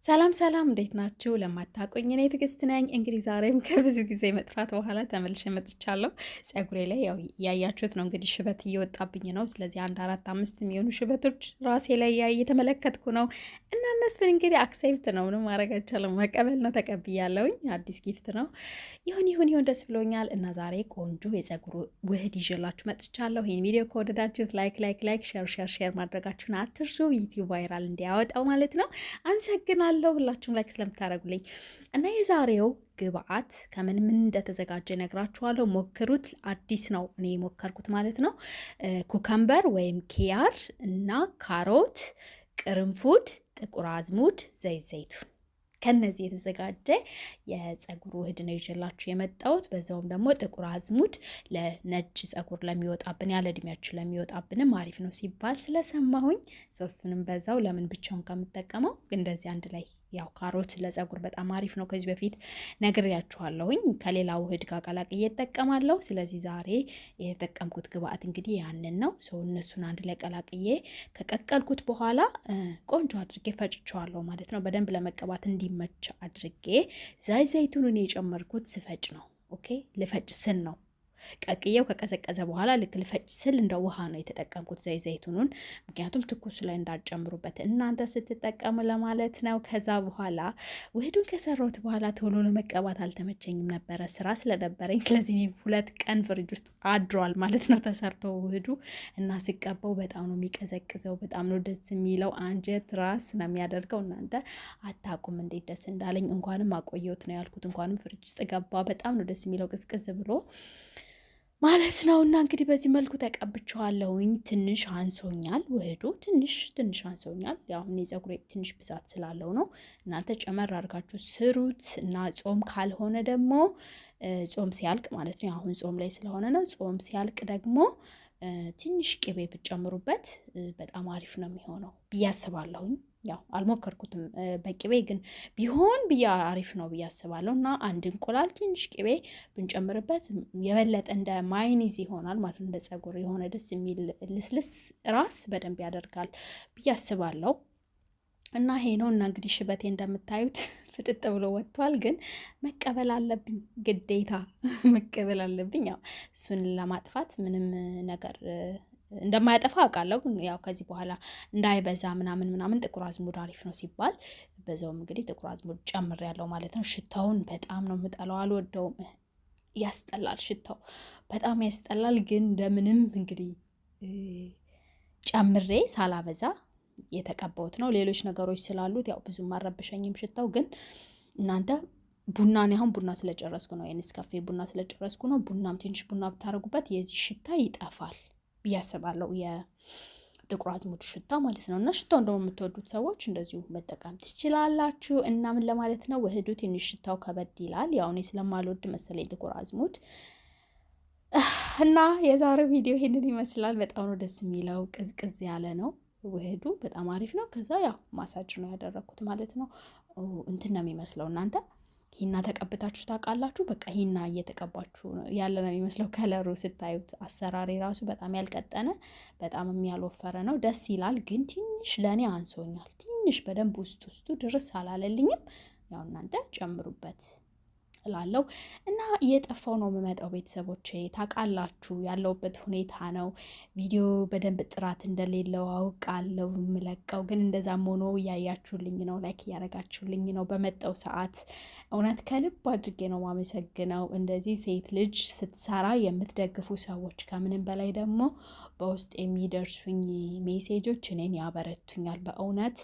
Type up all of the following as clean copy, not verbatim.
ሰላም ሰላም እንዴት ናችሁ? ለማታውቁኝ እኔ ትዕግስት ነኝ። እንግዲህ ዛሬም ከብዙ ጊዜ መጥፋት በኋላ ተመልሼ መጥቻለሁ። ፀጉሬ ላይ ያው ያያችሁት ነው እንግዲህ ሽበት እየወጣብኝ ነው። ስለዚህ አንድ አራት አምስት የሚሆኑ ሽበቶች ራሴ ላይ እየተመለከትኩ ነው እና እነሱን እንግዲህ አክሴፕት ነው ምንም ማድረግ አይቻልም፣ መቀበል ነው። ተቀብያለሁኝ። አዲስ ጊፍት ነው። ይሁን ደስ ብሎኛል እና ዛሬ ቆንጆ የፀጉር ውህድ ይዤላችሁ መጥቻለሁ። ይህን ቪዲዮ ከወደዳችሁት ላይክ ሼር ማድረጋችሁን አትርሱ። ዩቲዩብ ቫይራል እንዲያወጣው ማለት ነው። አመሰግናለሁ ሁላችሁም ላይክ ስለምታደርጉልኝ እና የዛሬው ግብአት ከምን እንደተዘጋጀ ነግራችኋለሁ። ሞክሩት። አዲስ ነው እኔ የሞከርኩት ማለት ነው። ኩከምበር ወይም ኪያር እና ካሮት፣ ቅርንፉድ፣ ጥቁር አዝሙድ፣ ዘይቱን ከነዚህ የተዘጋጀ የፀጉር ውህድ ነው ይዤላችሁ የመጣሁት። በዛውም ደግሞ ጥቁር አዝሙድ ለነጭ ፀጉር ለሚወጣብን ያለ እድሜያችን ለሚወጣብንም አሪፍ ነው ሲባል ስለሰማሁኝ ሶስቱንም በዛው ለምን ብቻውን ከምጠቀመው እንደዚህ አንድ ላይ ያው ካሮት ለፀጉር በጣም አሪፍ ነው። ከዚህ በፊት ነግሬያችኋለሁኝ። ከሌላ ውህድ ጋር ቀላቅዬ እጠቀማለሁ። ስለዚህ ዛሬ የተጠቀምኩት ግብአት እንግዲህ ያንን ነው። እነሱን አንድ ላይ ቀላቅዬ ከቀቀልኩት በኋላ ቆንጆ አድርጌ ፈጭቸዋለሁ ማለት ነው። በደንብ ለመቀባት እንዲመች አድርጌ ዘይቱን የጨመርኩት ስፈጭ ነው። ኦኬ ልፈጭ ስል ነው። ቀቅየው ከቀዘቀዘ በኋላ ልክ ልፈጭ ስል እንደ ውሃ ነው የተጠቀምኩት ዘይቱኑን፣ ምክንያቱም ትኩስ ላይ እንዳጨምሩበት እናንተ ስትጠቀሙ ለማለት ነው። ከዛ በኋላ ውህዱን ከሰራሁት በኋላ ቶሎ ለመቀባት አልተመቸኝም ነበረ ስራ ስለነበረኝ። ስለዚህ 2 ቀን ፍሪጅ ውስጥ አድሯል ማለት ነው ተሰርቶ ውህዱ እና ሲቀባው በጣም ነው የሚቀዘቅዘው። በጣም ነው ደስ የሚለው። አንጀት ራስ ነው የሚያደርገው። እናንተ አታውቁም እንዴት ደስ እንዳለኝ። እንኳንም አቆየሁት ነው ያልኩት። እንኳንም ፍሪጅ ውስጥ ገባ። በጣም ነው ደስ የሚለው ቅዝቅዝ ብሎ ማለት ነው። እና እንግዲህ በዚህ መልኩ ተቀብቼዋለሁኝ። ትንሽ አንሶኛል ውህዱ ትንሽ አንሶኛል። ያው እኔ ፀጉሬ ትንሽ ብዛት ስላለው ነው። እናንተ ጨመር አድርጋችሁ ስሩት እና ጾም ካልሆነ ደግሞ ጾም ሲያልቅ ማለት ነው። አሁን ጾም ላይ ስለሆነ ነው። ጾም ሲያልቅ ደግሞ ትንሽ ቅቤ ብትጨምሩበት በጣም አሪፍ ነው የሚሆነው ብዬ አስባለሁኝ። ያው አልሞከርኩትም በቅቤ ግን ቢሆን ብያ አሪፍ ነው ብዬ አስባለሁ። እና አንድ እንቁላል ትንሽ ቅቤ ብንጨምርበት የበለጠ እንደ ማይኒዝ ይሆናል ማለት እንደ ፀጉር የሆነ ደስ የሚል ልስልስ ራስ በደንብ ያደርጋል ብዬ አስባለሁ። እና ይሄ ነው። እና እንግዲህ ሽበቴ እንደምታዩት ፍጥጥ ብሎ ወጥቷል። ግን መቀበል አለብኝ፣ ግዴታ መቀበል አለብኝ። ያው እሱን ለማጥፋት ምንም ነገር እንደማያጠፋ አውቃለሁ። ግን ያው ከዚህ በኋላ እንዳይበዛ ምናምን ጥቁር አዝሙድ አሪፍ ነው ሲባል በዛውም እንግዲህ ጥቁር አዝሙድ ጨምሬያለሁ ማለት ነው። ሽታውን በጣም ነው የምጠላው፣ አልወደውም። ያስጠላል፣ ሽታው በጣም ያስጠላል። ግን እንደምንም እንግዲህ ጨምሬ ሳላበዛ የተቀባሁት ነው። ሌሎች ነገሮች ስላሉት ያው ብዙም አልረብሸኝም ሽታው። ግን እናንተ አሁን ቡና ስለጨረስኩ ነው፣ የኔስካፌ ቡና ስለጨረስኩ ነው። ቡናም ትንሽ ቡና ብታረጉበት የዚህ ሽታ ይጠፋል ብዬ አስባለሁ፣ የጥቁር አዝሙድ ሽታ ማለት ነው። እና ሽታው እንደው የምትወዱት ሰዎች እንደዚሁ መጠቀም ትችላላችሁ። እና ምን ለማለት ነው ውህዱ ትንሽ ሽታው ከበድ ይላል። ያው እኔ ስለማልወድ መሰለኝ ጥቁር አዝሙድ። እና የዛሬው ቪዲዮ ይሄንን ይመስላል። በጣም ነው ደስ የሚለው። ቅዝቅዝ ያለ ነው ውህዱ፣ በጣም አሪፍ ነው። ከዛ ያው ማሳጅ ነው ያደረኩት ማለት ነው። እንትን ነው የሚመስለው። እናንተ ሂና ተቀብታችሁ ታውቃላችሁ? በቃ ሂና እየተቀባችሁ ያለ ነው የሚመስለው ከለሩ ስታዩት። አሰራሪ ራሱ በጣም ያልቀጠነ በጣም ያልወፈረ ነው። ደስ ይላል። ግን ትንሽ ለእኔ አንሶኛል። ትንሽ በደንብ ውስጡ ድረስ አላለልኝም። ያው እናንተ ጨምሩበት እላለሁ። እና እየጠፋው ነው የምመጣው ቤተሰቦቼ፣ ታውቃላችሁ ያለውበት ሁኔታ ነው። ቪዲዮ በደንብ ጥራት እንደሌለው አውቃለሁ የምለቀው። ግን እንደዛም ሆኖ እያያችሁልኝ ነው፣ ላይክ እያደረጋችሁልኝ ነው በመጣው ሰዓት። እውነት ከልብ አድርጌ ነው ማመሰግነው። እንደዚህ ሴት ልጅ ስትሰራ የምትደግፉ ሰዎች፣ ከምንም በላይ ደግሞ በውስጥ የሚደርሱኝ ሜሴጆች እኔን ያበረቱኛል በእውነት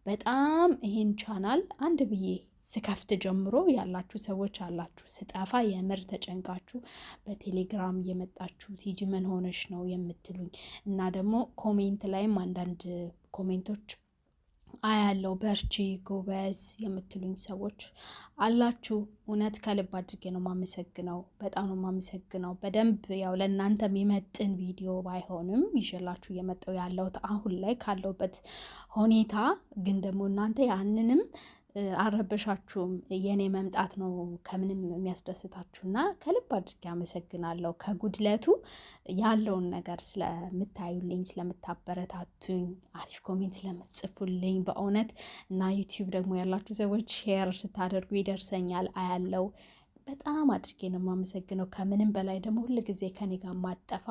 በጣም። ይሄን ቻናል አንድ ብዬ ስከፍት ጀምሮ ያላችሁ ሰዎች አላችሁ። ስጠፋ የምር ተጨንቃችሁ በቴሌግራም እየመጣችሁ ቲጂ ምን ሆነሽ ነው የምትሉኝ እና ደግሞ ኮሜንት ላይም አንዳንድ ኮሜንቶች አያለው በርቺ ጎበዝ የምትሉኝ ሰዎች አላችሁ። እውነት ከልብ አድርጌ ነው ማመሰግነው። በጣም ነው ማመሰግነው። በደንብ ያው ለእናንተ የሚመጥን ቪዲዮ ባይሆንም ይዤላችሁ እየመጣሁ ያለሁት አሁን ላይ ካለውበት ሁኔታ፣ ግን ደግሞ እናንተ ያንንም አልረበሻችሁም። የኔ መምጣት ነው ከምንም የሚያስደስታችሁና ከልብ አድርጌ አመሰግናለሁ። ከጉድለቱ ያለውን ነገር ስለምታዩልኝ፣ ስለምታበረታቱኝ፣ አሪፍ ኮሜንት ስለምትጽፉልኝ በእውነት እና ዩቲዩብ ደግሞ ያላችሁ ሰዎች ሼር ስታደርጉ ይደርሰኛል፣ አያለው። በጣም አድርጌ ነው የማመሰግነው። ከምንም በላይ ደግሞ ሁል ጊዜ ከኔ ጋር ማጠፋ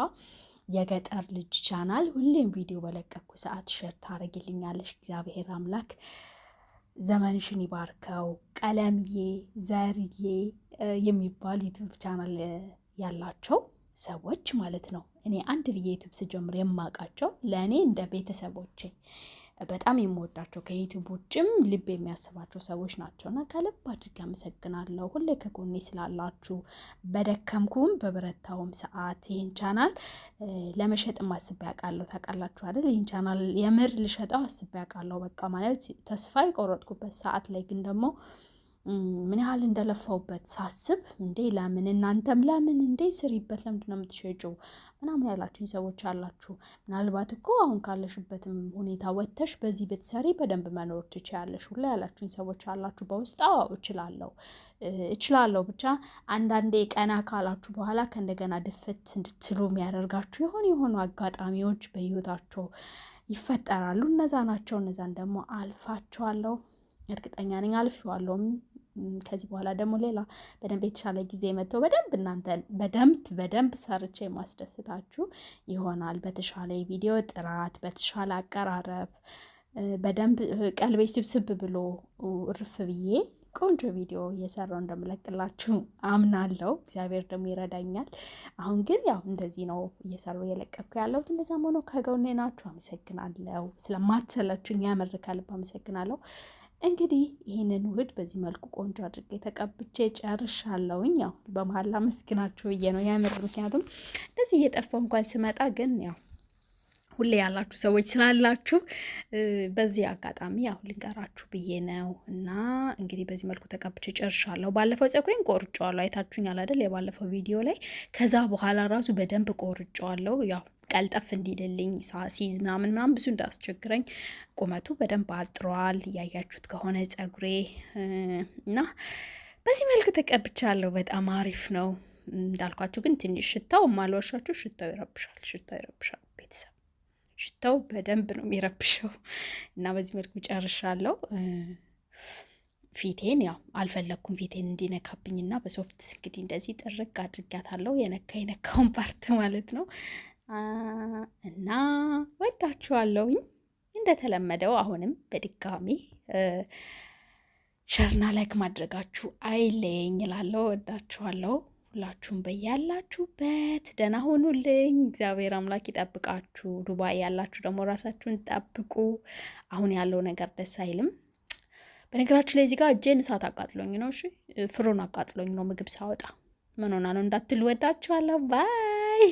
የገጠር ልጅ ቻናል ሁሌም ቪዲዮ በለቀኩ ሰዓት ሼር ታደርግልኛለሽ። እግዚአብሔር አምላክ ዘመንሽን ይባርከው። ቀለምዬ ዘርዬ የሚባል ዩቱብ ቻናል ያላቸው ሰዎች ማለት ነው። እኔ አንድ ብዬ ዩቱብ ስጀምር የማውቃቸው ለእኔ እንደ ቤተሰቦቼ በጣም የምወዳቸው ከዩቱብ ውጭም ልብ የሚያስባቸው ሰዎች ናቸው እና ከልብ አድርጌ አመሰግናለሁ ሁሌ ከጎኔ ስላላችሁ። በደከምኩም በበረታውም ሰዓት ይህን ቻናል ለመሸጥም አስቤ ያውቃለሁ። ታውቃላችሁ አይደል? ይህን ቻናል የምር ልሸጠው አስቤ ያውቃለሁ። በቃ ማለት ተስፋ የቆረጥኩበት ሰዓት ላይ ግን ደግሞ ምን ያህል እንደለፋውበት ሳስብ እንዴ ለምን እናንተም ለምን እንዴ ስሪበት ለምንድን ነው የምትሸጪው ምናምን ያላችሁኝ ሰዎች አላችሁ። ምናልባት እኮ አሁን ካለሽበትም ሁኔታ ወጥተሽ በዚህ ብትሰሪ በደንብ መኖር ትችያለሽ ሁላ ያላችሁኝ ሰዎች አላችሁ በውስጥ። አዎ እችላለሁ ብቻ አንዳንዴ ቀና ካላችሁ በኋላ ከእንደገና ድፍት እንድትሉ የሚያደርጋችሁ የሆኑ አጋጣሚዎች በህይወታቸው ይፈጠራሉ። እነዛ ናቸው። እነዛን ደግሞ አልፋቸዋለሁ። እርግጠኛ ነኝ አልፌዋለሁም። ከዚህ በኋላ ደግሞ ሌላ በደንብ የተሻለ ጊዜ መጥቶ በደንብ እናንተን በደንብ ሰርቼ ማስደስታችሁ ይሆናል። በተሻለ ቪዲዮ ጥራት፣ በተሻለ አቀራረብ፣ በደንብ ቀልቤ ስብስብ ብሎ እርፍ ብዬ ቆንጆ ቪዲዮ እየሰራው እንደምለቅላችሁ አምናለሁ። እግዚአብሔር ደግሞ ይረዳኛል። አሁን ግን ያው እንደዚህ ነው እየሰራው እየለቀኩ ያለሁት። እንደዛም ሆኖ ከጎኔ ናችሁ። አመሰግናለሁ። ስለማትሰለችኝ ያምር ከልብ አመሰግናለሁ። እንግዲህ ይህንን ውህድ በዚህ መልኩ ቆንጆ አድርጌ ተቀብቼ ጨርሻለሁኝ። ያው በመሀል አመስግናችሁ ብዬ ነው ያምር። ምክንያቱም እንደዚህ እየጠፋው እንኳን ስመጣ ግን ያው ሁሌ ያላችሁ ሰዎች ስላላችሁ በዚህ አጋጣሚ ያው ልንገራችሁ ብዬ ነው። እና እንግዲህ በዚህ መልኩ ተቀብቼ ጨርሻለሁ። ባለፈው ፀጉሬን ቆርጬዋለሁ። አይታችሁኛል አይደል? የባለፈው ቪዲዮ ላይ። ከዛ በኋላ ራሱ በደንብ ቆርጬዋለሁ። ያው ቀልጠፍ እንዲልልኝ ሲይዝ ምናምን ብዙ እንዳስቸግረኝ ቁመቱ በደንብ አጥሯል። እያያችሁት ከሆነ ፀጉሬ እና በዚህ መልኩ ተቀብቻለሁ። በጣም አሪፍ ነው። እንዳልኳችሁ ግን ትንሽ ሽታው ማልዋሻችሁ ሽታው ይረብሻል። ቤተሰብ ሽታው በደንብ ነው የሚረብሸው እና በዚህ መልኩ ጨርሻለሁ። ፊቴን ያው አልፈለኩም ፊቴን እንዲነካብኝና በሶፍት እንግዲህ እንደዚህ ጥርቅ አድርጋታለሁ። የነካውን ፓርት ማለት ነው። እና ወዳችኋለሁኝ። እንደተለመደው አሁንም በድጋሚ ሸርና ላይክ ማድረጋችሁ አይለኝ እላለሁ። ወዳችኋለሁ። ሁላችሁም በያላችሁበት ደህና ሆኑልኝ። እግዚአብሔር አምላክ ይጠብቃችሁ። ዱባይ ያላችሁ ደግሞ ራሳችሁን ጠብቁ። አሁን ያለው ነገር ደስ አይልም። በነገራችን ላይ እዚህ ጋር እጄን እሳት አቃጥሎኝ ነው። እሺ ፍሮን አቃጥሎኝ ነው ምግብ ሳወጣ። ምን ሆና ነው እንዳትሉ ወዳችኋለሁ። ባይ